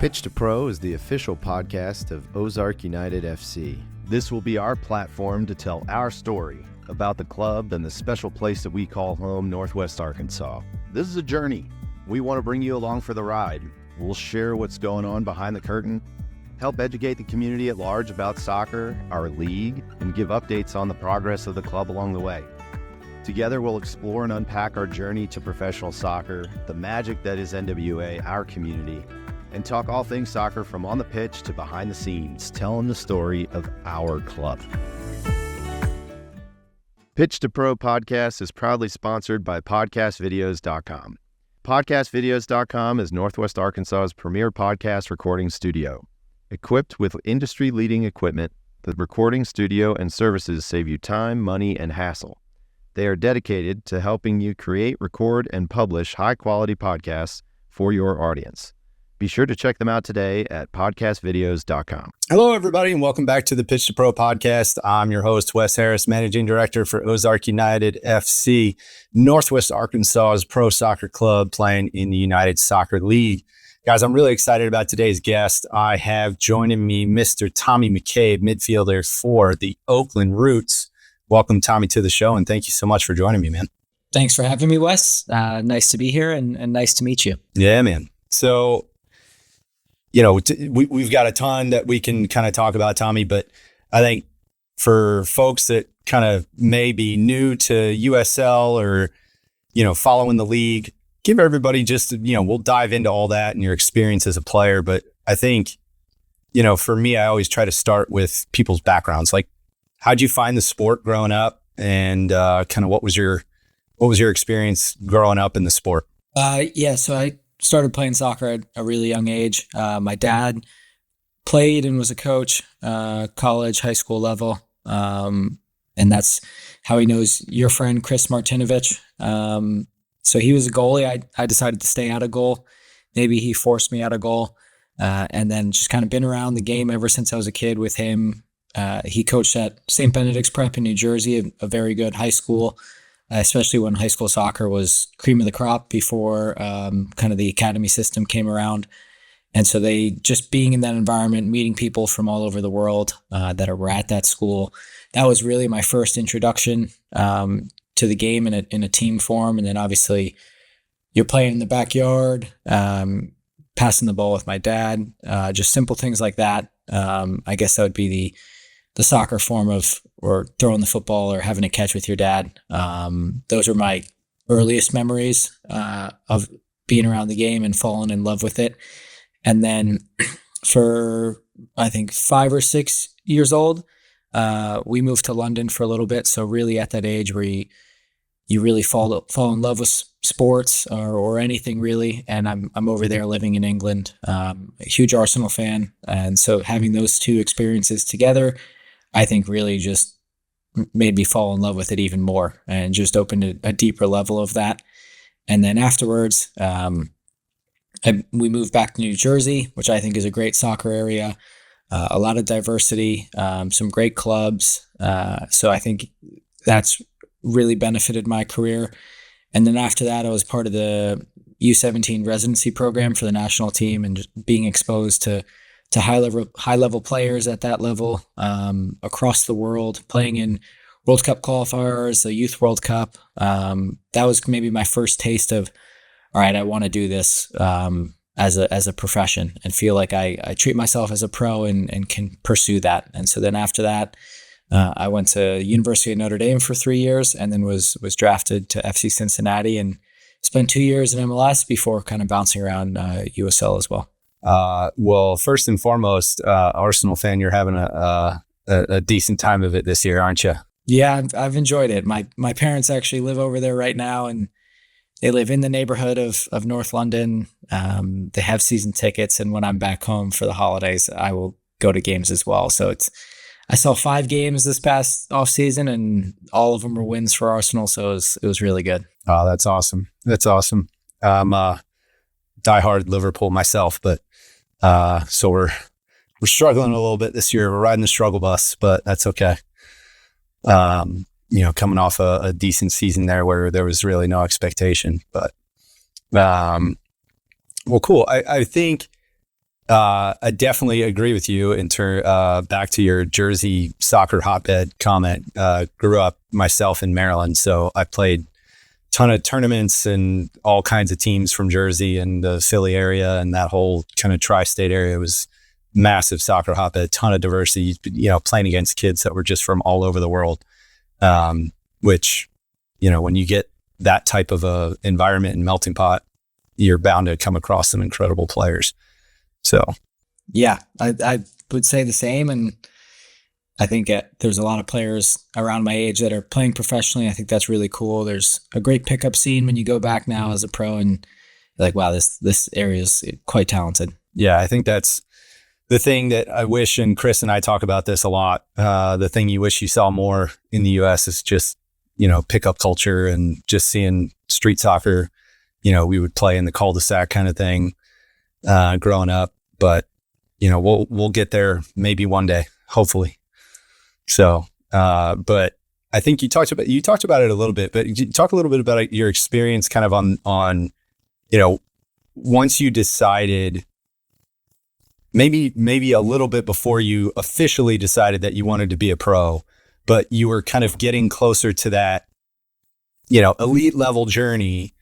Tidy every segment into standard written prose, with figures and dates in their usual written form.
Pitch to Pro is the official podcast of Ozark United FC. This will be our platform to tell our story about the club and the special place that we call home, Northwest Arkansas. This is a journey. We want to bring you along for the ride. We'll share what's going on behind the curtain, help educate the community at large about soccer, our league, and give updates on the progress of the club along the way. Together, we'll explore and unpack our journey to professional soccer, the magic that is NWA, our community, and talk all things soccer from on the pitch to behind the scenes, telling the story of our club. Pitch to Pro podcast is proudly sponsored by podcastvideos.com. Podcastvideos.com is Northwest Arkansas's premier podcast recording studio. Equipped with industry-leading equipment, the recording studio and services save you time, money, and hassle. They are dedicated to helping you create, record, and publish high-quality podcasts for your audience. Be sure to check them out today at podcastvideos.com. Hello, everybody, and welcome back to the Pitch to Pro podcast. I'm your host, Wes Harris, Managing Director for Ozark United FC, Northwest Arkansas's pro soccer club playing in the United Soccer League. Guys, I'm really excited about today's guest. I have joining me Mr. Tommy McCabe, midfielder for the Oakland Roots. Welcome, Tommy, to the show, and thank you so much for joining me, man. Thanks for having me, Wes. Nice to be here and nice to meet you. Yeah, man. So, we've got a ton that we can kind of talk about, Tommy, but I think for folks that kind of may be new to USL or, following the league, give everybody just, we'll dive into all that and your experience as a player. But I think, for me, I always try to start with people's backgrounds. Like, how'd you find the sport growing up, and kind of what was your experience growing up in the sport? So I started playing soccer at a really young age. My dad played and was a coach, college, high school level. And that's how he knows your friend, Chris Martinovich. So he was a goalie. I decided to stay out of goal. Maybe he forced me out of goal. And then just kind of been around the game ever since I was a kid with him. He coached at St. Benedict's Prep in New Jersey, a very good high school, especially when high school soccer was cream of the crop before kind of the academy system came around. And so they just being in that environment, meeting people from all over the world that were at that school, that was really my first introduction to the game in a team form. And then obviously you're playing in the backyard, passing the ball with my dad, just simple things like that. I guess that would be the soccer form of, or throwing the football or having a catch with your dad. Those are my earliest memories of being around the game and falling in love with it. And then for, I think, 5 or 6 years old, we moved to London for a little bit. So really at that age where you really fall in love with sports or anything really. And I'm over there living in England, a huge Arsenal fan. And so having those two experiences together, I think really just made me fall in love with it even more and just opened a deeper level of that. And then afterwards, we moved back to New Jersey, which I think is a great soccer area, a lot of diversity, some great clubs. So I think that's really benefited my career. And then after that, I was part of the U17 residency program for the national team and just being exposed to high level players at that level across the world, playing in World Cup qualifiers, the Youth World Cup. That was maybe my first taste of, all right, I want to do this as a profession and feel like I treat myself as a pro and can pursue that. And so then after that, I went to University of Notre Dame for 3 years and then was drafted to FC Cincinnati and spent 2 years in MLS before kind of bouncing around USL as well. Well, first and foremost, Arsenal fan, you're having a decent time of it this year, aren't you? Yeah, I've enjoyed it. My parents actually live over there right now, and they live in the neighborhood of North London. They have season tickets, and when I'm back home for the holidays, I will go to games as well. So I saw 5 games this past off season, and all of them were wins for Arsenal. So it was really good. Oh, that's awesome. That's awesome. I'm a diehard Liverpool myself, but so we're struggling a little bit this year. We're riding the struggle bus, but that's okay. Coming off a decent season there where there was really no expectation, but well, cool. I think I definitely agree with you back to your Jersey soccer hotbed comment. Grew up myself in Maryland, so I played a ton of tournaments and all kinds of teams from Jersey and the Philly area, and that whole kind of tri-state area was massive soccer hotbed, a ton of diversity, playing against kids that were just from all over the world, which, when you get that type of a environment and melting pot, you're bound to come across some incredible players. So, yeah, I would say the same. And I think there's a lot of players around my age that are playing professionally. I think that's really cool. There's a great pickup scene when you go back now as a pro and you're like, wow, this area is quite talented. Yeah, I think that's the thing that I wish, and Chris and I talk about this a lot, the thing you wish you saw more in the U.S. is just, pickup culture and just seeing street soccer. We would play in the cul-de-sac kind of thing growing up, but we'll get there maybe one day, hopefully. So, but I think you talked about it a little bit, but you talk a little bit about your experience kind of on once you decided, maybe a little bit before you officially decided that you wanted to be a pro, but you were kind of getting closer to that, elite level journey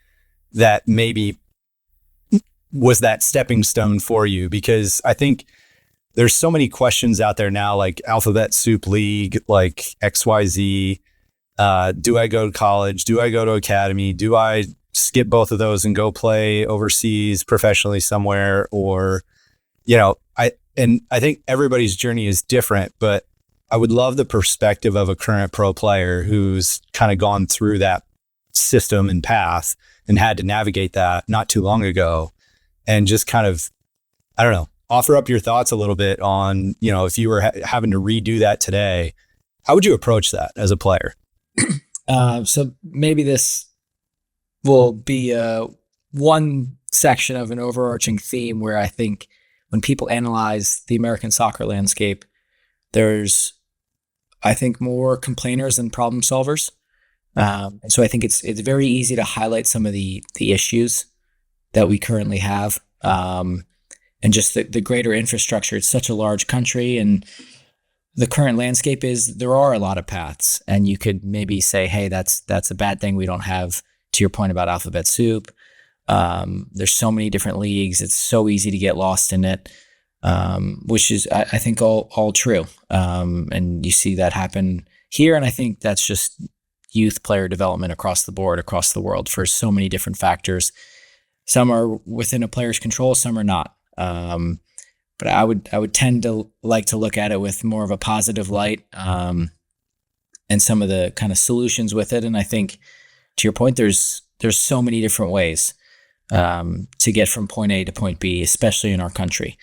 that maybe was that stepping stone for you. Because I think there's so many questions out there now, like alphabet soup league, like XYZ. Do I go to college? Do I go to academy? Do I skip both of those and go play overseas professionally somewhere? Or, I think everybody's journey is different, but I would love the perspective of a current pro player who's kind of gone through that system and path and had to navigate that not too long ago, and just kind of, I don't know, offer up your thoughts a little bit on, if you were having to redo that today, how would you approach that as a player? So maybe this will be one section of an overarching theme where I think when people analyze the American soccer landscape, there's, I think, more complainers than problem solvers. And so I think it's very easy to highlight some of the issues that we currently have. And just the greater infrastructure. It's such a large country, and the current landscape is there are a lot of paths, and you could maybe say, hey, that's a bad thing we don't have, to your point about alphabet soup. There's so many different leagues. It's so easy to get lost in it, which is, I think, all true. And you see that happen here. And I think that's just youth player development across the board, across the world, for so many different factors. Some are within a player's control, some are not. But I would tend to like to look at it with more of a positive light, and some of the kind of solutions with it. And I think, to your point, there's so many different ways to get from point A to point B, especially in our country.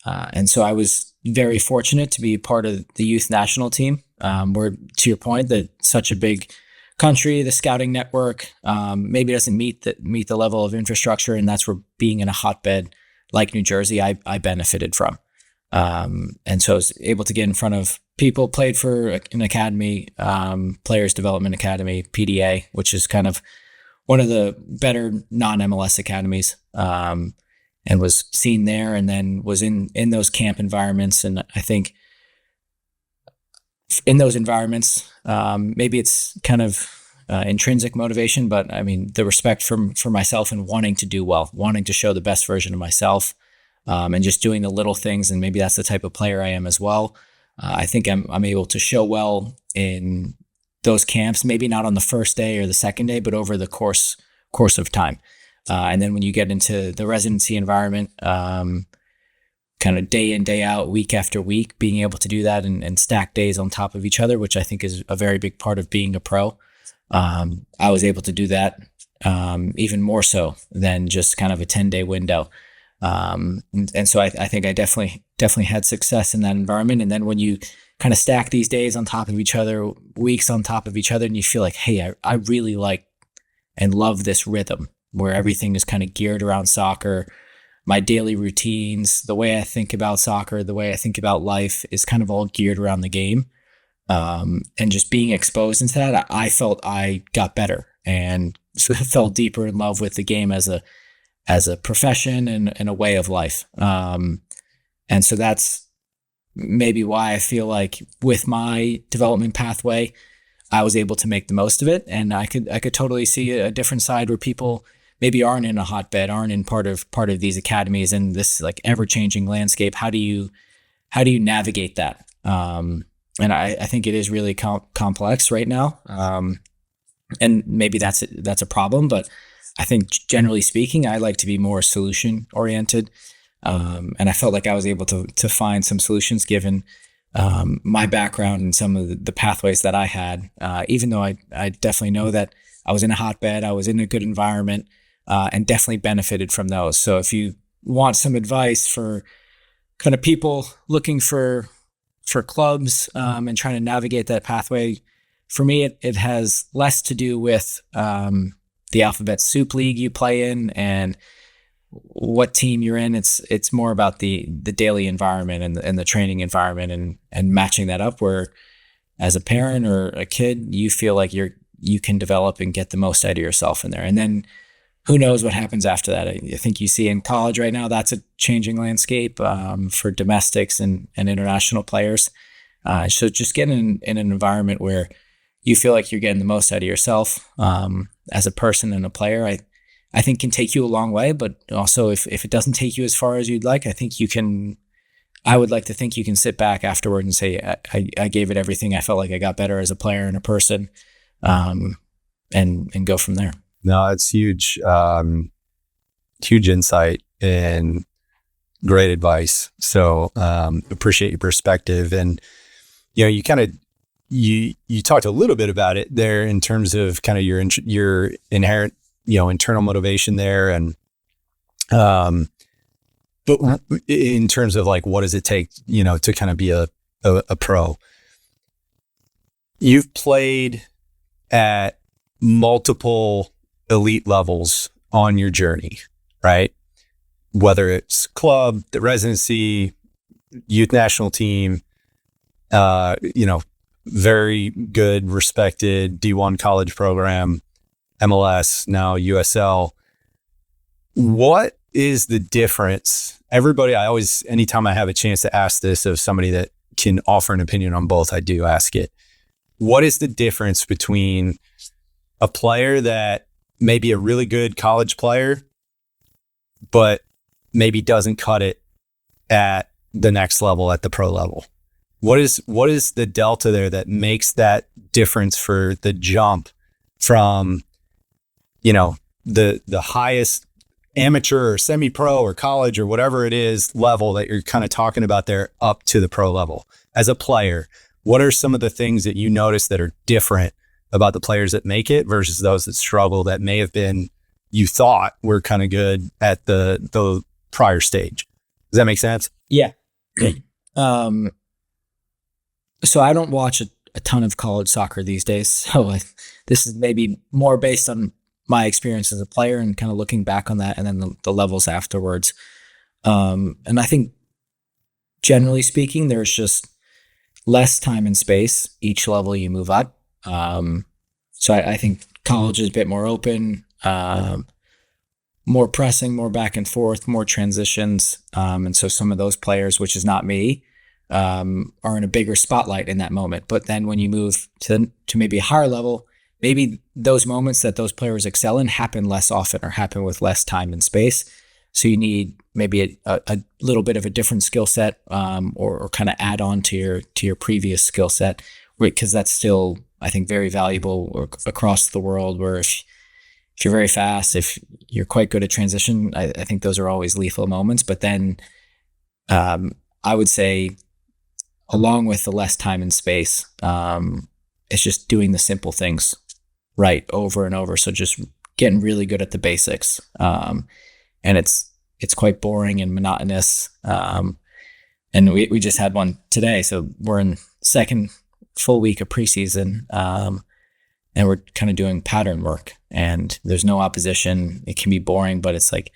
And so I was very fortunate to be part of the youth national team, where, to your point, that such a big country, the scouting network maybe doesn't meet the level of infrastructure, and that's where being in a hotbed like New Jersey, I benefited from. And so I was able to get in front of people, played for an academy, Players Development Academy, PDA, which is kind of one of the better non-MLS academies, and was seen there, and then was in those camp environments. And I think in those environments, maybe it's kind of intrinsic motivation, but I mean, the respect for myself and wanting to do well, wanting to show the best version of myself, and just doing the little things. And maybe that's the type of player I am as well. I think I'm able to show well in those camps, maybe not on the first day or the second day, but over the course of time. And then when you get into the residency environment, kind of day in, day out, week after week, being able to do that and stack days on top of each other, which I think is a very big part of being a pro. I was able to do that even more so than just kind of a 10-day window. And so I think I definitely had success in that environment. And then when you kind of stack these days on top of each other, weeks on top of each other, and you feel like, hey, I really like and love this rhythm where everything is kind of geared around soccer. My daily routines, the way I think about soccer, the way I think about life is kind of all geared around the game. And just being exposed into that, I felt I got better and fell deeper in love with the game as a profession and a way of life. And so that's maybe why I feel like with my development pathway, I was able to make the most of it. And I could totally see a different side where people maybe aren't in a hotbed, aren't in part of these academies and this like ever-changing landscape. How do you navigate that? And I think it is really complex right now. And maybe that's a problem, but I think generally speaking, I like to be more solution oriented. And I felt like I was able to find some solutions given my background and some of the pathways that I had, even though I definitely know that I was in a hotbed, I was in a good environment, and definitely benefited from those. So if you want some advice for kind of people looking for clubs and trying to navigate that pathway, for me, it has less to do with the alphabet soup league you play in and what team you're in. It's more about the daily environment and the training environment and matching that up where as a parent or a kid, you feel like you can develop and get the most out of yourself in there. And then who knows what happens after that. I think you see in college right now, that's a changing landscape for domestics and international players. So just getting in an environment where you feel like you're getting the most out of yourself as a person and a player, I think can take you a long way. But also if it doesn't take you as far as you'd like, I would like to think you can sit back afterward and say, I gave it everything. I felt like I got better as a player and a person, and go from there. No, it's huge, huge insight and great advice. So appreciate your perspective. And, you kind of, you talked a little bit about it there in terms of kind of your inherent, internal motivation there. And, but in terms of like, what does it take, to kind of be a pro? You've played at multiple elite levels on your journey, right? Whether it's club, the residency, youth national team, very good, respected D1 college program, MLS, now USL. What is the difference? Anytime I have a chance to ask this of somebody that can offer an opinion on both, I do ask it. What is the difference between a player that may be a really good college player, but maybe doesn't cut it at the next level, at the pro level? What is the delta there that makes that difference for the jump from, the highest amateur or semi-pro or college or whatever it is level that you're kind of talking about there up to the pro level? As a player, what are some of the things that you notice that are different about the players that make it versus those that struggle that may have been, you thought were kind of good at the prior stage? Does that make sense? Yeah. So I don't watch a ton of college soccer these days. So this is maybe more based on my experience as a player and kind of looking back on that and then the levels afterwards. And I think generally speaking, there's just less time and space each level you move up. So I think college is a bit more open, more pressing, more back and forth, more transitions. And so some of those players, which is not me, are in a bigger spotlight in that moment. But then when you move to maybe a higher level, maybe those moments that those players excel in happen less often or happen with less time and space. So you need maybe a little bit of a different skill set, or kind of add on to your previous skill set, because that's still, I think, very valuable across the world, where if you're very fast, if you're quite good at transition, I think those are always lethal moments. But then I would say, along with the less time and space, it's just doing the simple things right over and over. So just getting really good at the basics. And it's quite boring and monotonous. And we just had one today. So we're in second full week of preseason. And we're kind of doing pattern work, and there's no opposition. It can be boring, but it's like,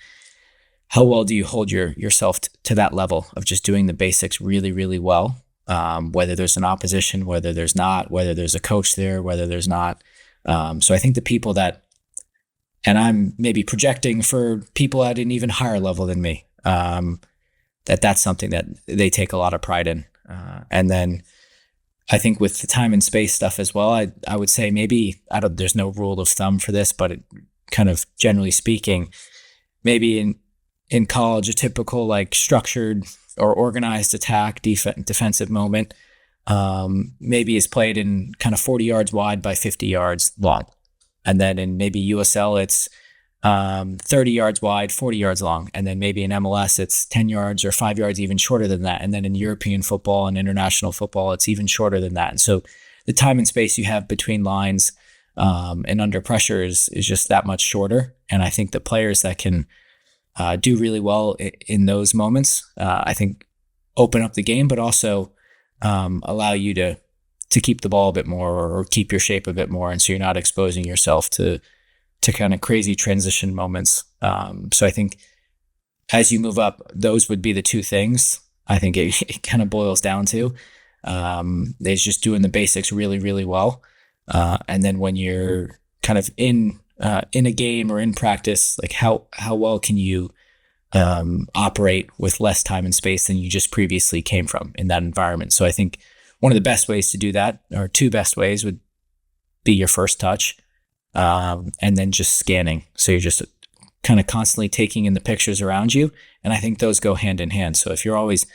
how well do you hold yourself to that level of just doing the basics really, really well? Whether there's an opposition, whether there's not, whether there's a coach there, whether there's not. So I think the people that, and I'm maybe projecting for people at an even higher level than me, that that's something that they take a lot of pride in. And then I think with the time and space stuff as well, I would say maybe, there's no rule of thumb for this, but kind of generally speaking, maybe in college, a typical like structured or organized attack defensive moment maybe is played in kind of 40 yards wide by 50 yards long. And then in maybe USL, it's 30 yards wide, 40 yards long. And then maybe in MLS, it's 10 yards or 5 yards even shorter than that. And then in European football and international football, it's even shorter than that. And so the time and space you have between lines and under pressure is just that much shorter. And I think the players that can do really well in those moments, I think open up the game, but also allow you to keep the ball a bit more or keep your shape a bit more. And so you're not exposing yourself to kind of crazy transition moments. So I think as you move up, those would be the two things I think it kind of boils down to. They're just doing the basics really, really well. And then when you're kind of in a game or in practice, like how well can you operate with less time and space than you just previously came from in that environment. So I think one of the best ways to do that, or two best ways, would be your first touch, and then just scanning. So you're just kind of constantly taking in the pictures around you. And I think those go hand in hand. So if you're always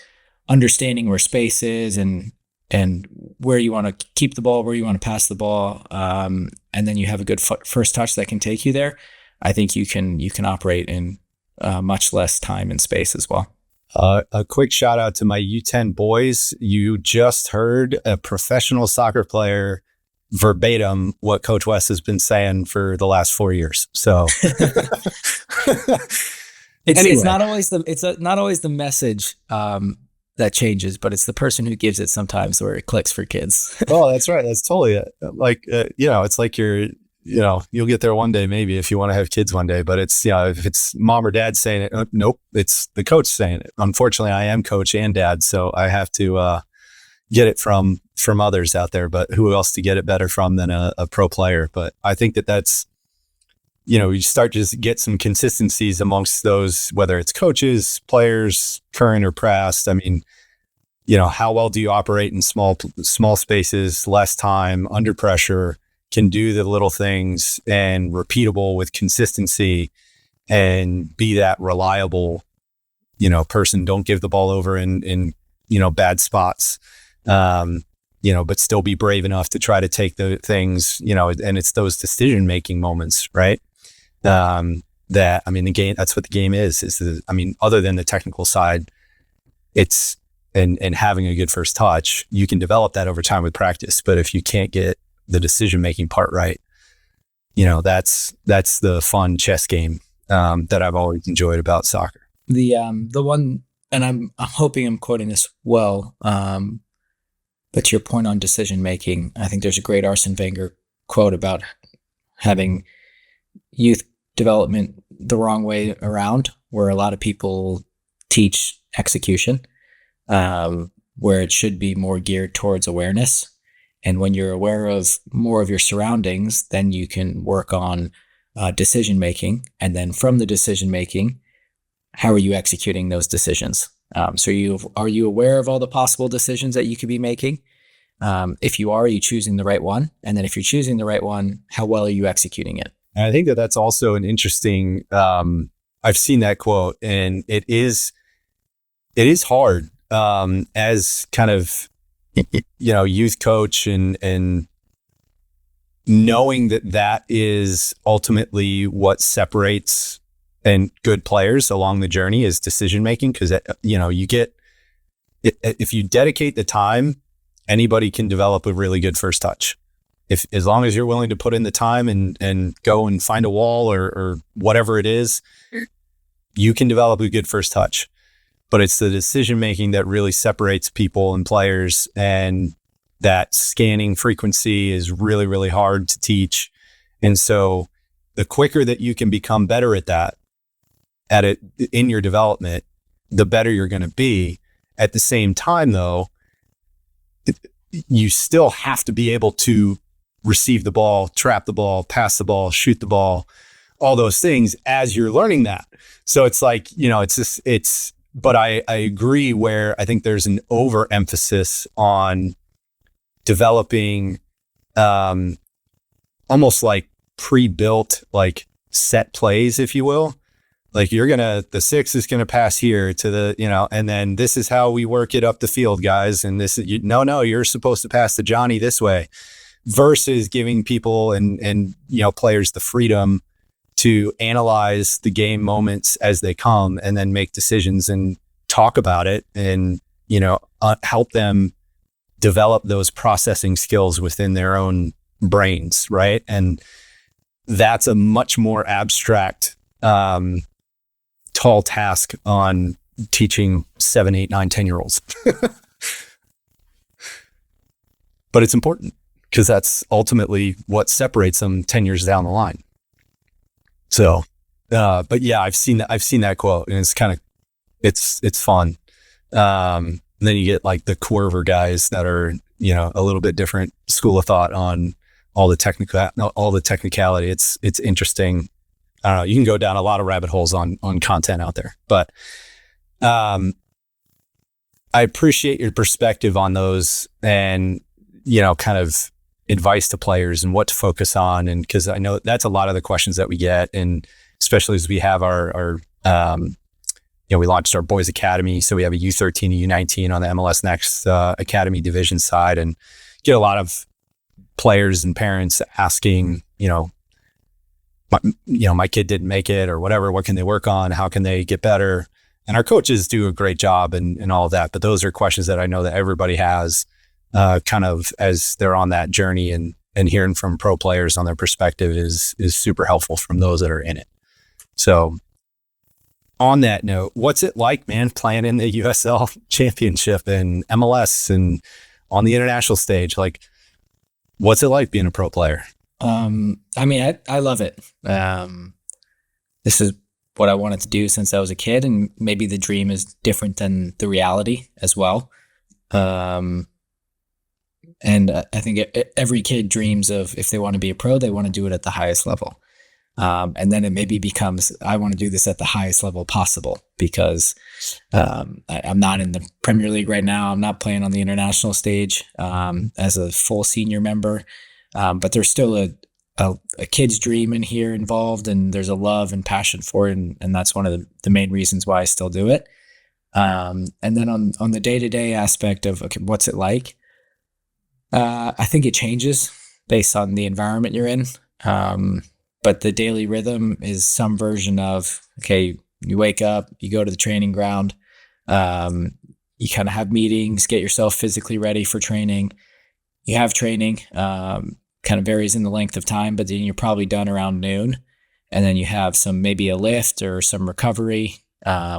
understanding where space is and where you want to keep the ball, where you want to pass the ball, and then you have a good first touch that can take you there, I think you can operate in much less time and space as well. A quick shout out to my U10 boys. You just heard a professional soccer player verbatim what Coach West has been saying for the last 4 years. So it's not always the message that changes, but it's the person who gives it sometimes where it clicks for kids. Oh, that's right. That's totally it. Like, it's like you'll get there one day, maybe, if you want to have kids one day, but it's, if it's mom or dad saying it, nope, it's the coach saying it. Unfortunately, I am coach and dad, so I have to get it from others out there, but who else to get it better from than a pro player? But I think that's, you start to just get some consistencies amongst those, whether it's coaches, players, current or past. I mean, how well do you operate in small spaces, less time, under pressure, can do the little things and repeatable with consistency and be that reliable, person. Don't give the ball over in bad spots, but still be brave enough to try to take the things, and it's those decision-making moments, right? The game, that's what the game is other than the technical side, it's, and having a good first touch, you can develop that over time with practice. But if you can't get the decision-making part right, that's the fun chess game that I've always enjoyed about soccer. The one, and I'm hoping I'm quoting this well, but to your point on decision-making, I think there's a great Arsene Wenger quote about having youth development the wrong way around, where a lot of people teach execution, where it should be more geared towards awareness. And when you're aware of more of your surroundings, then you can work on decision-making. And then from the decision-making, how are you executing those decisions? So are you aware of all the possible decisions that you could be making? If you are you choosing the right one? And then if you're choosing the right one, how well are you executing it? And I think that's also an interesting, I've seen that quote, and it is hard as kind of, youth coach and knowing that is ultimately what separates and good players along the journey is decision making. Because you get, if you dedicate the time, anybody can develop a really good first touch. As long as you're willing to put in the time and go and find a wall or whatever it is, you can develop a good first touch. But it's the decision making that really separates people and players, and that scanning frequency is really, really hard to teach. And so the quicker that you can become better at that, in your development, the better you're going to be. At the same time, though, you still have to be able to receive the ball, trap the ball, pass the ball, shoot the ball, all those things as you're learning that. So it's like, but I agree where I think there's an overemphasis on developing almost like pre-built, like set plays, if you will. Like the 6 is gonna pass here to the, and then this is how we work it up the field, guys. And this is, you're supposed to pass to Johnny this way, versus giving people and players the freedom to analyze the game moments as they come and then make decisions and talk about it and, help them develop those processing skills within their own brains. Right. And that's a much more abstract, tall task on teaching 7, 8, 9, 10-year-olds. But it's important because that's ultimately what separates them 10 years down the line. So, but yeah, I've seen that quote, and it's kind of, it's fun. And then you get like the Corver guys that are, a little bit different school of thought on all the technicality. It's interesting. I don't know. You can go down a lot of rabbit holes on content out there, but I appreciate your perspective on those and, kind of advice to players and what to focus on. And because I know that's a lot of the questions that we get. And especially as we have our we launched our boys academy. So we have a U13, a U19 on the MLS Next academy division side, and get a lot of players and parents asking, my kid didn't make it or whatever. What can they work on? How can they get better? And our coaches do a great job and all of that. But those are questions that I know that everybody has kind of as they're on that journey, and hearing from pro players on their perspective is super helpful from those that are in it. So on that note, what's it like, man, playing in the USL Championship and MLS and on the international stage? Like, what's it like being a pro player? I love it. This is what I wanted to do since I was a kid, and maybe the dream is different than the reality as well. And I think every kid dreams of, if they want to be a pro, they want to do it at the highest level. And then it maybe becomes, I want to do this at the highest level possible, because I'm not in the Premier League right now. I'm not playing on the international stage as a full senior member. But there's still a kid's dream in here involved, and there's a love and passion for it. And that's one of the main reasons why I still do it. And then on the day-to-day aspect of, okay, what's it like? I think it changes based on the environment you're in. But the daily rhythm is some version of, okay, you wake up, you go to the training ground, you kind of have meetings, get yourself physically ready for training. You have training, kind of varies in the length of time, but then you're probably done around noon. And then you have maybe a lift or some recovery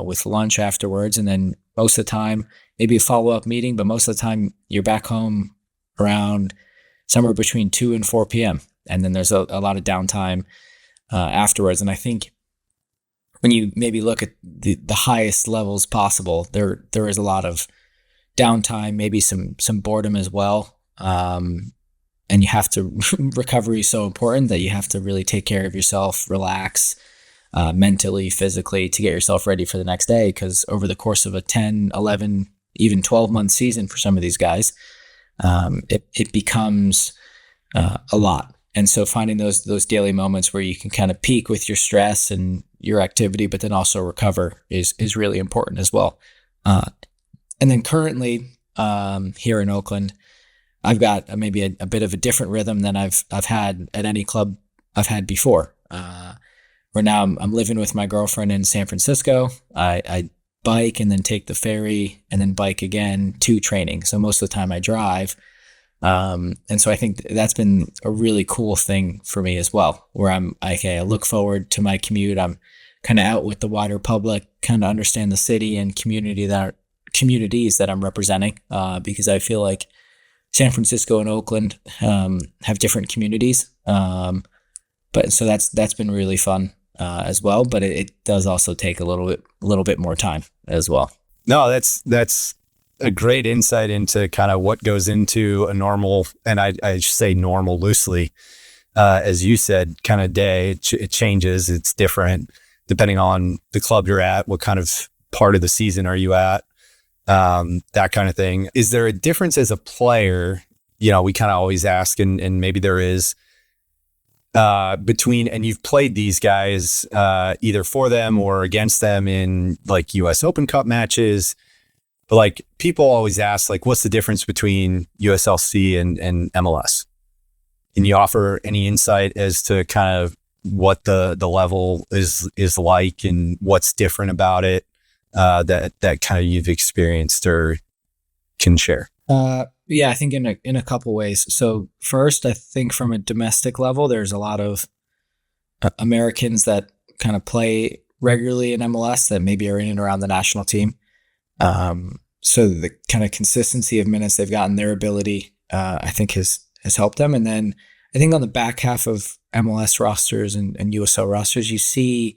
with lunch afterwards. And then most of the time, maybe a follow-up meeting, but most of the time you're back home around somewhere between 2 and 4 p.m. And then there's a lot of downtime afterwards. And I think when you maybe look at the highest levels possible, there is a lot of downtime, maybe some boredom as well. And you have to, recovery is so important that you have to really take care of yourself, relax mentally, physically, to get yourself ready for the next day. Because over the course of a 10, 11, even 12-month season for some of these guys, it becomes a lot. And so finding those daily moments where you can kind of peak with your stress and your activity, but then also recover is really important as well. And then currently here in Oakland, I've got maybe a bit of a different rhythm than I've had at any club I've had before. Where now I'm living with my girlfriend in San Francisco. I bike and then take the ferry and then bike again to training. So most of the time I drive. And so I think that's been a really cool thing for me as well, where I look forward to my commute. I'm kind of out with the wider public, kind of understand the city and communities that I'm representing, because I feel like San Francisco and Oakland have different communities. But so that's been really fun as well. But it does also take a little bit more time as well. No, that's a great insight into kind of what goes into a normal, and I say normal loosely, as you said, kind of day. It changes. It's different depending on the club you're at, what kind of part of the season are you at? That kind of thing. Is there a difference as a player? We kind of always ask, and maybe there is, between, and you've played these guys either for them or against them in like US Open Cup matches. But like people always ask, like, what's the difference between USLC and MLS? Can you offer any insight as to kind of what the level is like and what's different about it that kind of you've experienced or can share? Yeah, I think in a couple ways. So first, I think from a domestic level, there's a lot of Americans that kind of play regularly in MLS that maybe are in and around the national team. So the kind of consistency of minutes they've gotten, their ability, I think has helped them. And then I think on the back half of MLS rosters and USL rosters, you see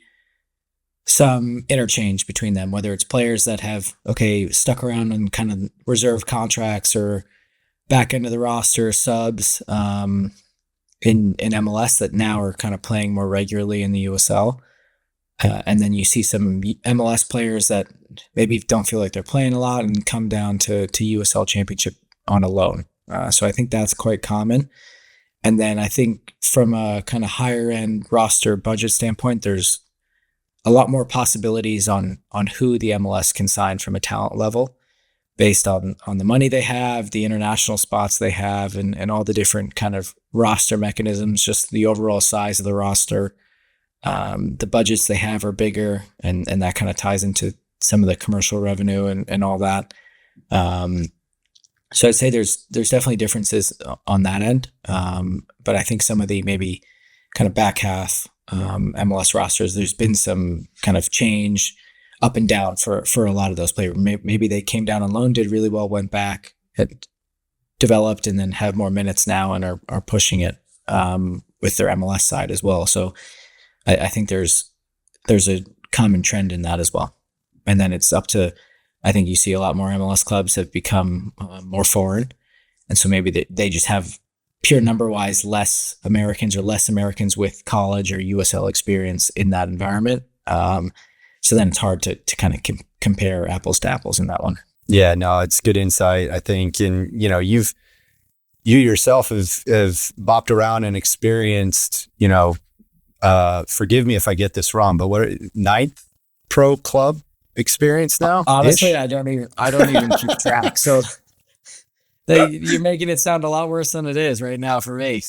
some interchange between them, whether it's players that have, stuck around on kind of reserve contracts or back into the roster subs in MLS that now are kind of playing more regularly in the USL. And then you see some MLS players that maybe don't feel like they're playing a lot and come down to USL Championship on a loan. So I think that's quite common. And then I think from a kind of higher end roster budget standpoint, there's a lot more possibilities on who the MLS can sign from a talent level based on the money they have, the international spots they have, and all the different kind of roster mechanisms, just the overall size of the roster. The budgets they have are bigger, and that kind of ties into some of the commercial revenue and all that. So I'd say there's definitely differences on that end. But I think some of the maybe kind of back half MLS rosters, there's been some kind of change up and down for a lot of those players. Maybe they came down on loan, did really well, went back, had developed, and then have more minutes now and are pushing it with their MLS side as well. So I think there's a common trend in that as well. And then it's up to, I think you see a lot more MLS clubs have become more foreign. And so maybe they just have pure number-wise less Americans with college or USL experience in that environment. So then it's hard to kind of compare apples to apples in that one. Yeah, no, it's good insight, I think. And, you yourself have bopped around and experienced, forgive me if I get this wrong, but what, 9th pro club experience now? Honestly, I don't even keep track. So you're making it sound a lot worse than it is right now for me.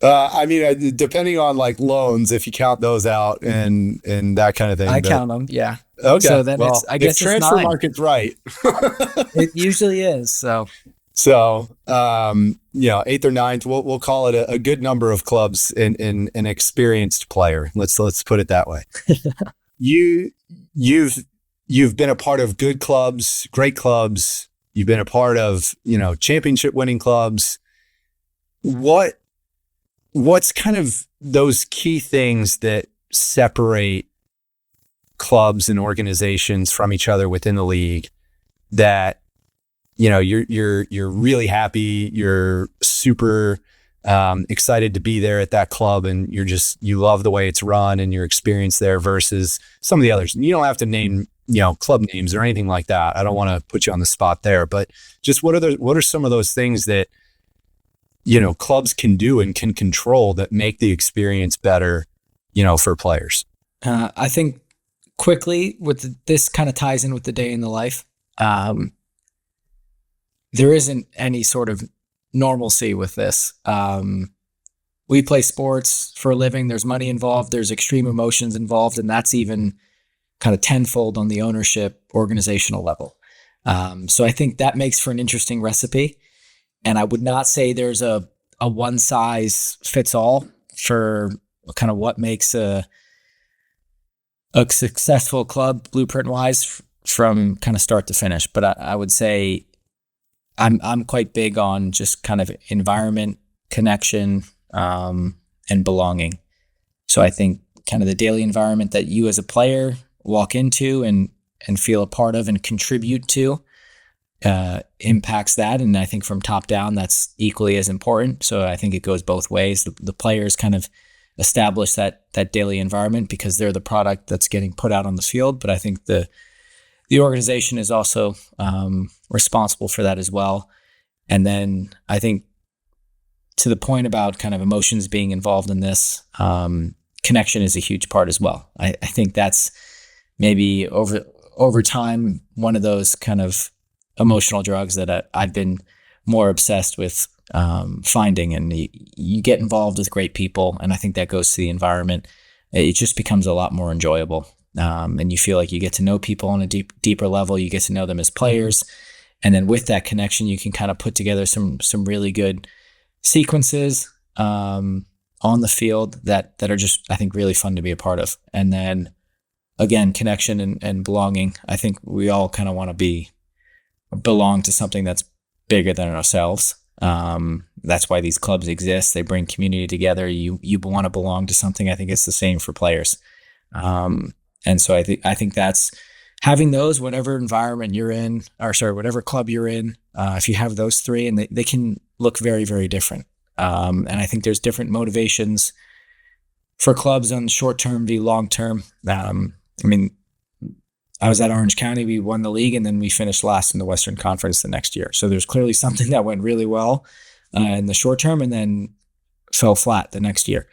I mean, depending on like loans, if you count those out and that kind of thing. I count them, yeah. Okay. So then I guess if transfer market's right. It usually is. So 8th or 9th, we'll call it a good number of clubs in an experienced player. Let's put it that way. You've been a part of good clubs, great clubs. You've been a part of, championship winning clubs. What's kind of those key things that separate clubs and organizations from each other within the league that, you're really happy, you're super excited to be there at that club, and you love the way it's run and your experience there versus some of the others. You don't have to name, club names or anything like that. I don't want to put you on the spot there, but just what are some of those things that, clubs can do and can control that make the experience better, for players? I think quickly this kind of ties in with the day in the life. There isn't any sort of normalcy with this. We play sports for a living. There's money involved. There's extreme emotions involved. And that's even kind of tenfold on the ownership organizational level. So I think that makes for an interesting recipe. And I would not say there's a one size fits all for kind of what makes a successful club blueprint wise from kind of start to finish. But I would say I'm quite big on just kind of environment, connection, and belonging. So I think kind of the daily environment that you as a player walk into and feel a part of and contribute to impacts that. And I think from top down, that's equally as important. So I think it goes both ways. The players kind of establish that daily environment because they're the product that's getting put out on the field. But I think the the organization is also responsible for that as well. And then I think to the point about kind of emotions being involved in this, connection is a huge part as well. I think that's maybe over time, one of those kind of emotional drugs that I've been more obsessed with finding. And you get involved with great people, and I think that goes to the environment. It just becomes a lot more enjoyable. And you feel like you get to know people on a deeper level. You get to know them as players. And then with that connection, you can kind of put together some really good sequences on the field that are just, I think, really fun to be a part of. And then again, connection and belonging. I think we all kind of want to belong to something that's bigger than ourselves. That's why these clubs exist. They bring community together. You want to belong to something. I think it's the same for players. And so I think that's having those, whatever environment you're in, whatever club you're in, if you have those three, and they can look very, very different. And I think there's different motivations for clubs on short term v long term. I mean, I was at Orange County. We won the league, and then we finished last in the Western Conference the next year. So there's clearly something that went really well in the short term, and then fell flat the next year.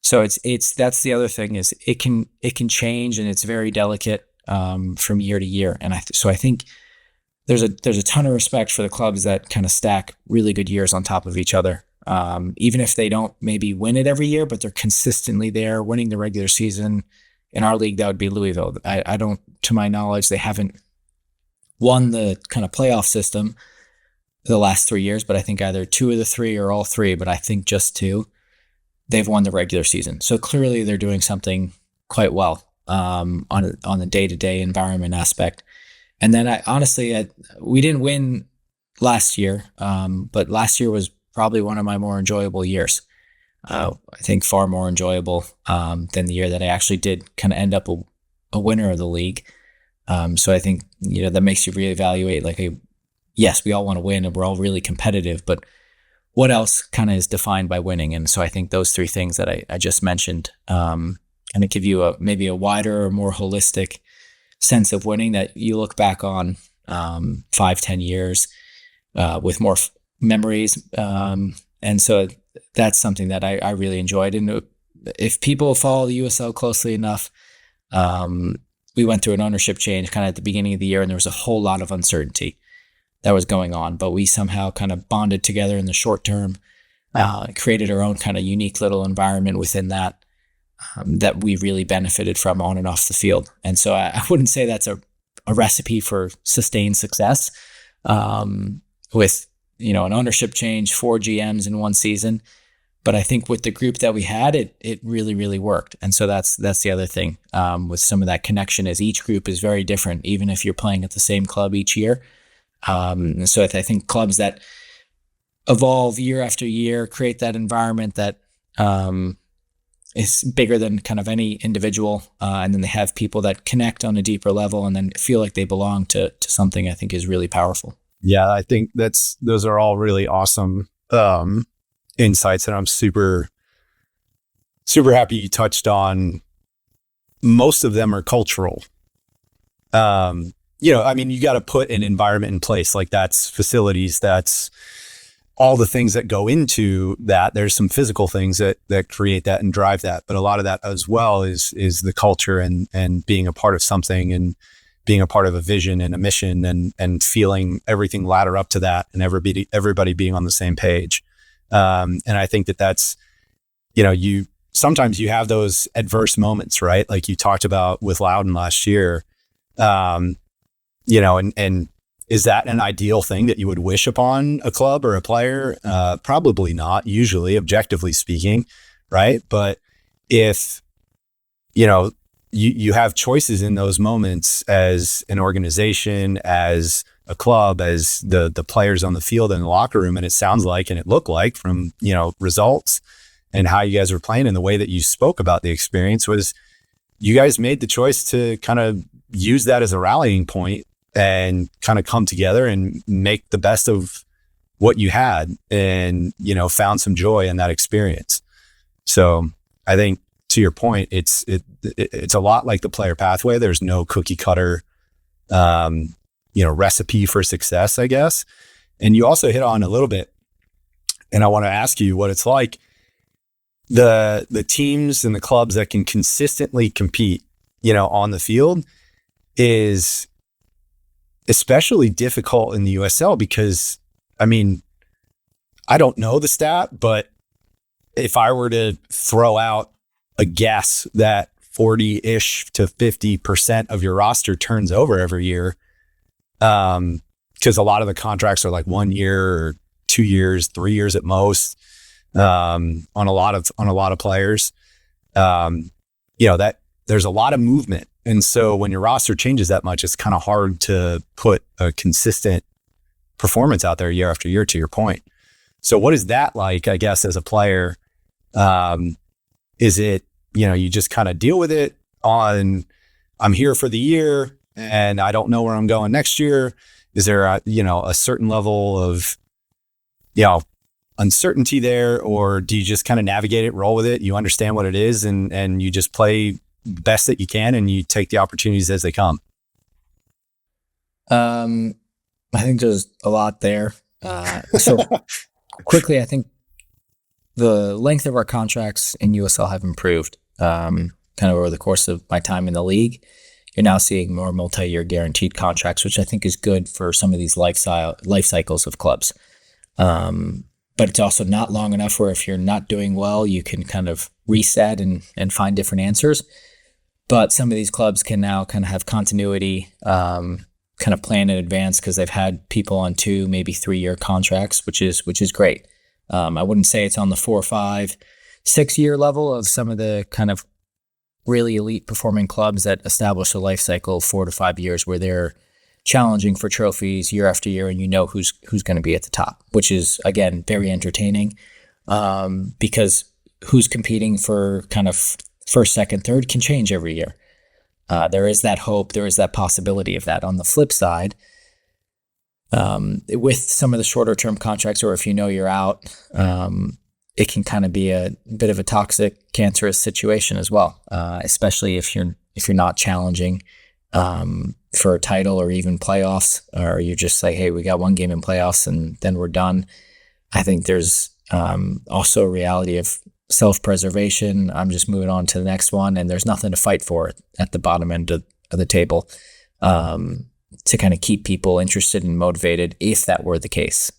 So that's the other thing, is it can change, and it's very delicate from year to year. And so I think there's a ton of respect for the clubs that kind of stack really good years on top of each other. Even if they don't maybe win it every year, but they're consistently there, winning the regular season. In our league, that would be Louisville. I don't, to my knowledge, they haven't won the kind of playoff system the last 3 years, but I think either 2 of the 3 or all 3, but I think just 2, they've won the regular season. So clearly they're doing something quite well on the day-to-day environment aspect. And then we didn't win last year, but last year was probably one of my more enjoyable years. I think far more enjoyable than the year that I actually did kind of end up a winner of the league. So I think, that makes you reevaluate, yes, we all want to win and we're all really competitive, but what else kind of is defined by winning? And so I think those 3 things that I just mentioned kind of give you maybe a wider or more holistic sense of winning that you look back on 5-10 years with more memories. And so that's something that I really enjoyed. And if people follow the USL closely enough, we went through an ownership change kind of at the beginning of the year, and there was a whole lot of uncertainty that was going on, but we somehow kind of bonded together in the short term, created our own kind of unique little environment within that we really benefited from on and off the field. And so I wouldn't say that's a recipe for sustained success with an ownership change, 4 GMs in one season. But I think with the group that we had, it really, really worked. And so that's the other thing with some of that connection, is each group is very different, even if you're playing at the same club each year. And so I think clubs that evolve year after year, create that environment that is bigger than kind of any individual. And then they have people that connect on a deeper level and then feel like they belong to something, I think is really powerful. Yeah, I think those are all really awesome insights, and I'm super, super happy you touched on. Most of them are cultural. You got to put an environment in place, like that's facilities, that's all the things that go into that. There's some physical things that create that and drive that, but a lot of that as well is the culture and being a part of something and being a part of a vision and a mission and feeling everything ladder up to that and everybody being on the same page. And I think that's, sometimes you have those adverse moments, right? Like you talked about with Loudon last year, and is that an ideal thing that you would wish upon a club or a player? Probably not, usually, objectively speaking, right? But if, you have choices in those moments as an organization, as a club, as the players on the field and the locker room. And it sounds like, and it looked like from, results and how you guys were playing and the way that you spoke about the experience, was you guys made the choice to kind of use that as a rallying point and kind of come together and make the best of what you had and, found some joy in that experience. So I think, to your point, it's a lot like the player pathway. There's no cookie cutter recipe for success, I guess. And you also hit on a little bit, and I want to ask you what it's like. The teams and the clubs that can consistently compete, on the field is especially difficult in the USL because, I don't know the stat, but if I were to throw out a guess that 40-ish to 50% of your roster turns over every year, because a lot of the contracts are like 1 year or 2 years, 3 years at most, on a lot of players, that there's a lot of movement. And so when your roster changes that much, it's kind of hard to put a consistent performance out there year after year, to your point. So what is that like, I guess, as a player? Is it, you just kind of deal with it on, I'm here for the year and I don't know where I'm going next year? Is there a certain level of, uncertainty there, or do you just kind of navigate it, roll with it? You understand what it is and you just play best that you can and you take the opportunities as they come? I think there's a lot there. So quickly, I think the length of our contracts in USL have improved kind of over the course of my time in the league. You're now seeing more multi-year guaranteed contracts, which I think is good for some of these life cycles of clubs. But it's also not long enough where if you're not doing well, you can kind of reset and find different answers. But some of these clubs can now kind of have continuity, kind of plan in advance because they've had people on 2, maybe 3-year contracts, which is great. I wouldn't say it's on the 4, 5, 6-year level of some of the kind of really elite performing clubs that establish a life cycle of 4 to 5 years where they're challenging for trophies year after year, and who's going to be at the top, which is, again, very entertaining because who's competing for kind of first, second, third can change every year. There is that hope, there is that possibility of that. On the flip side, with some of the shorter term contracts, or if you're out, it can kind of be a bit of a toxic, cancerous situation as well, especially if you're not challenging for a title or even playoffs, or you just say, hey, we got one game in playoffs and then we're done. I think there's also a reality of self-preservation. I'm just moving on to the next one, and there's nothing to fight for at the bottom end of the table to kind of keep people interested and motivated if that were the case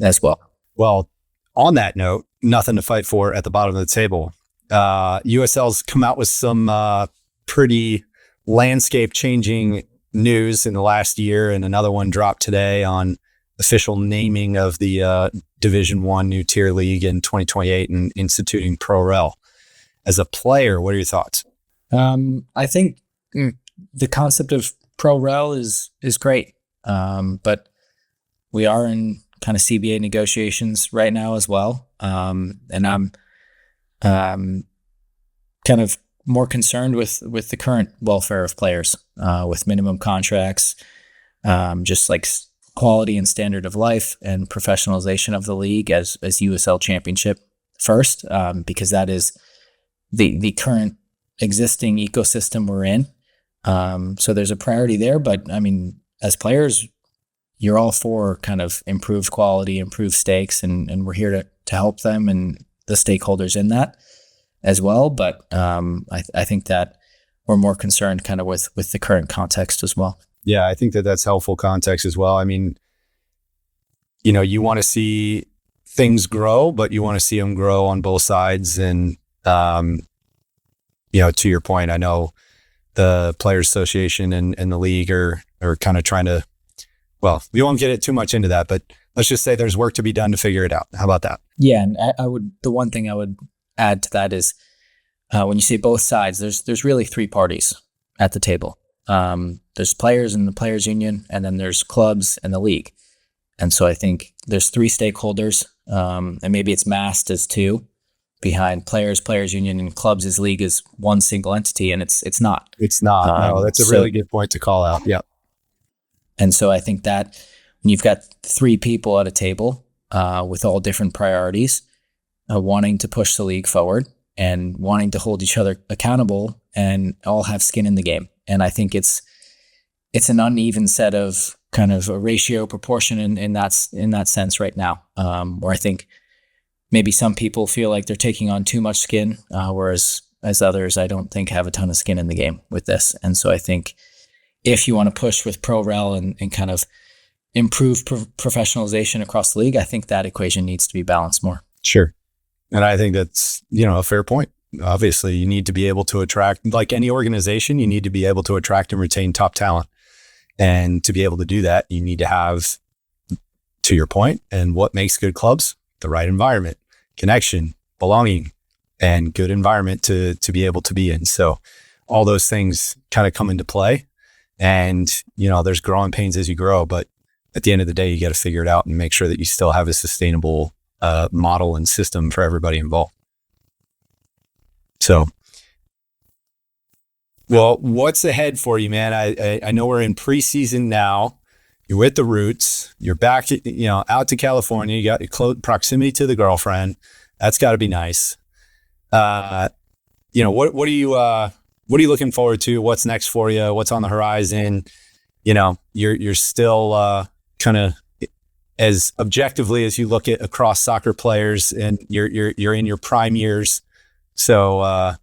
as well. Well, on that note, nothing to fight for at the bottom of the table. USL's come out with some pretty landscape-changing news in the last year, and another one dropped today on official naming of the Division One new tier league in 2028 and instituting Pro Rel. As a player, what are your thoughts? I think the concept of Pro Rel is great, but we are in kind of CBA negotiations right now as well, and I'm kind of more concerned with the current welfare of players, with minimum contracts, just like quality and standard of life and professionalization of the league as USL Championship first, because that is the current existing ecosystem we're in. So there's a priority there, but I mean, as players, you're all for kind of improved quality, improved stakes, and we're here to help them and the stakeholders in that as well. But I think that we're more concerned kind of with the current context as well. Yeah, I think that's helpful context as well. I mean, you want to see things grow, but you want to see them grow on both sides. And, to your point, I know the Players Association and the league are kind of trying to, well, we won't get it too much into that, but let's just say there's work to be done to figure it out. How about that? Yeah, and the one thing I would add to that is when you say both sides, there's really 3 parties at the table. There's players in the players union, and then there's clubs and the league. And so I think there's 3 stakeholders, and maybe it's masked as 2 behind players union, and clubs as league is one single entity, and it's not. It's not. No, that's a really good point to call out. Yeah. And so I think that when you've got 3 people at a table with all different priorities, wanting to push the league forward and wanting to hold each other accountable and all have skin in the game. And I think it's it's an uneven set of kind of a ratio proportion in that sense right now, where I think maybe some people feel like they're taking on too much skin, whereas as others, I don't think have a ton of skin in the game with this. And so I think if you want to push with pro-rel and kind of improve professionalization across the league, I think that equation needs to be balanced more. Sure. And I think that's, a fair point. Obviously, you need to be able to attract, like any organization, you need to be able to attract and retain top talent. And to be able to do that, you need to have, to your point, and what makes good clubs, the right environment, connection, belonging, and good environment to be able to be in. So all those things kind of come into play. And, there's growing pains as you grow, but at the end of the day, you got to figure it out and make sure that you still have a sustainable model and system for everybody involved. So, well, what's ahead for you, man? I know we're in preseason now. You're with the Roots. You're back, out to California. You got your close proximity to the girlfriend. That's got to be nice. What are you looking forward to? What's next for you? What's on the horizon? You're still kind of as objectively as you look at across soccer players, and you're in your prime years. So,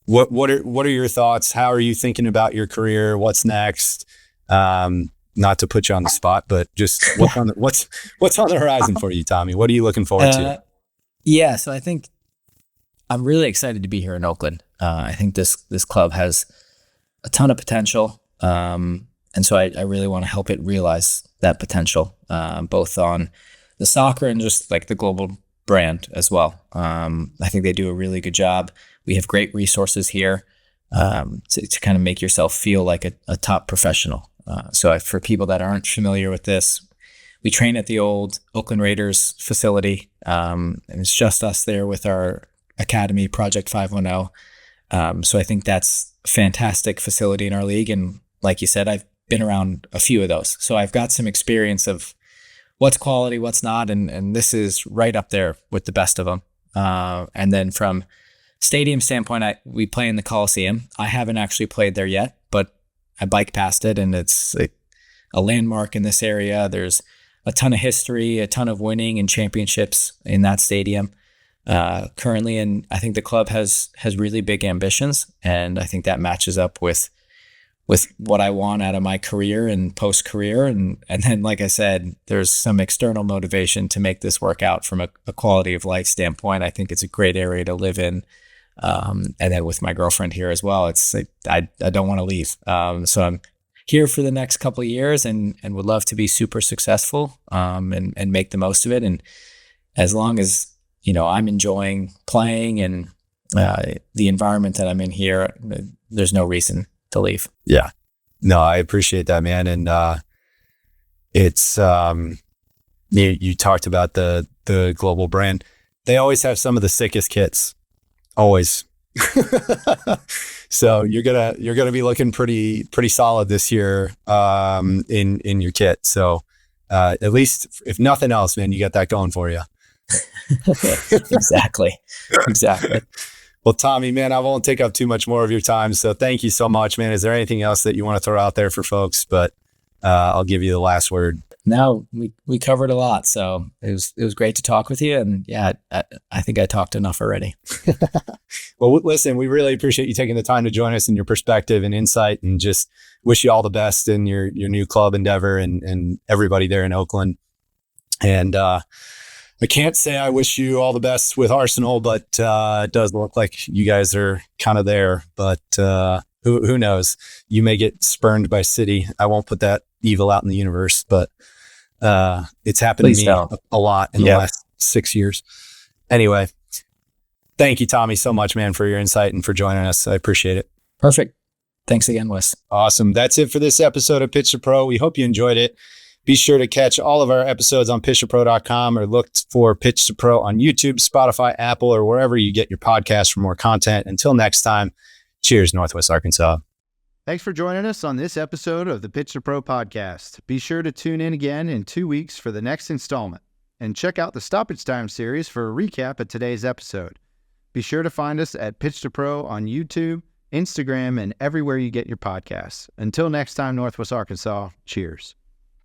what are your thoughts? How are you thinking about your career? What's next? Not to put you on the spot, but just what's on the horizon for you, Tommy? What are you looking forward to? Yeah, so I think I'm really excited to be here in Oakland. I think this club has a ton of potential, and so I really want to help it realize that potential, both on the soccer and just like the global brand as well. I think they do a really good job. We have great resources here to kind of make yourself feel like a top professional. So for people that aren't familiar with this, we train at the old Oakland Raiders facility, and it's just us there with our academy, Project 510. So I think that's a fantastic facility in our league. And like you said, I've been around a few of those. So I've got some experience of what's quality, what's not, and this is right up there with the best of them. And then from stadium standpoint, we play in the Coliseum. I haven't actually played there yet, but I bike past it, and it's a landmark in this area. There's a ton of history, a ton of winning and championships in that stadium currently, and I think the club has really big ambitions, and I think that matches up with what I want out of my career and post-career. And then, like I said, there's some external motivation to make this work out from a quality of life standpoint. I think it's a great area to live in. And then with my girlfriend here as well, I don't want to leave. So I'm here for the next couple of years and would love to be super successful and make the most of it. And as long as, I'm enjoying playing and the environment that I'm in here, there's no reason to leave. Yeah. No, I appreciate that, man. And it's you talked about the global brand. They always have some of the sickest kits. Always. So you're gonna be looking pretty solid this year in your kit. So at least if nothing else, man, you got that going for you. Exactly. Well, Tommy, man, I won't take up too much more of your time. So thank you so much, man. Is there anything else that you want to throw out there for folks? But I'll give you the last word. No, we covered a lot. So it was great to talk with you. And yeah, I think I talked enough already. Well, listen, we really appreciate you taking the time to join us and your perspective and insight, and just wish you all the best in your new club endeavor and everybody there in Oakland. And I can't say I wish you all the best with Arsenal, but it does look like you guys are kind of there. But who knows? You may get spurned by City. I won't put that evil out in the universe, but it's happened to me a lot in the last 6 years. Anyway, thank you, Tommy, so much, man, for your insight and for joining us. I appreciate it. Perfect. Thanks again, Wes. Awesome. That's it for this episode of Pitch to Pro. We hope you enjoyed it. Be sure to catch all of our episodes on pitchtopro.com or look for Pitch to Pro on YouTube, Spotify, Apple, or wherever you get your podcasts for more content. Until next time, cheers, Northwest Arkansas. Thanks for joining us on this episode of the Pitch to Pro podcast. Be sure to tune in again in 2 weeks for the next installment, and check out the Stoppage Time series for a recap of today's episode. Be sure to find us at Pitch to Pro on YouTube, Instagram, and everywhere you get your podcasts. Until next time, Northwest Arkansas, cheers.